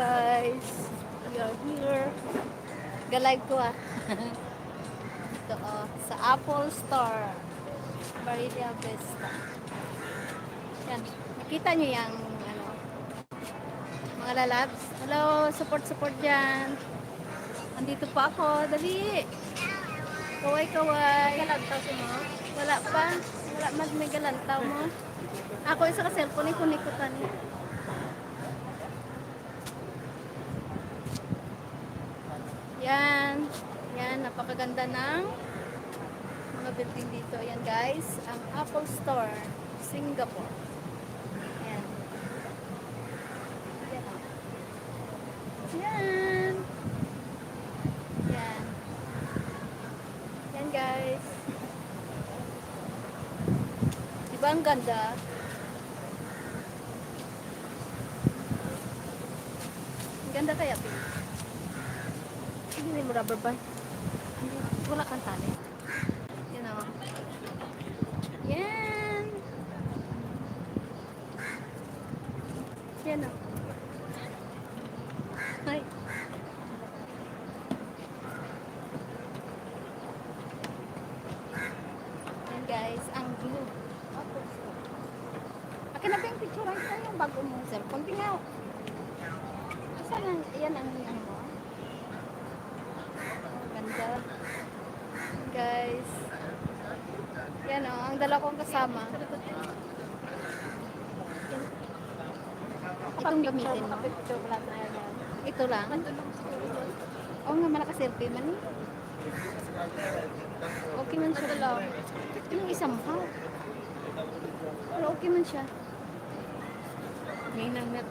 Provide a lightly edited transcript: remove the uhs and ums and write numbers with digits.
guys, we are here. Galag ko Ito sa Apple Store. Barilla Vista. Yan. Nakita nyo yung ano, mga lalabs. Hello, support dyan. Andito pa ako. Dali. Kaway. Galantaw si mo? Wala pa. Wala may galantaw mo. Ako isa ka cellphone ko nikutan eh. Yan. Yan, napakaganda ng mga building dito. Yan guys, ang Apple Store, Singapore. Yan. Yan. Yan. Yan guys. Diba ang ganda? Ang ganda kaya, Pin? Hindi mo rubber band. Wala kang tali. Yan o. Yan. Yan o. Ay. Yan guys, ang glue. Akin na ba yung picture ay sa yung bago mong cellphone? Tingaw. Asa na, yan ang ano mo? Ganda. Guys. Yan o, ang dala kong kasama. Itong gamitin mo. Ito lang. Oo nga, malaka-selfie man eh. Okay man siya. Yung isang pa. Pero okay man siya. May nang net.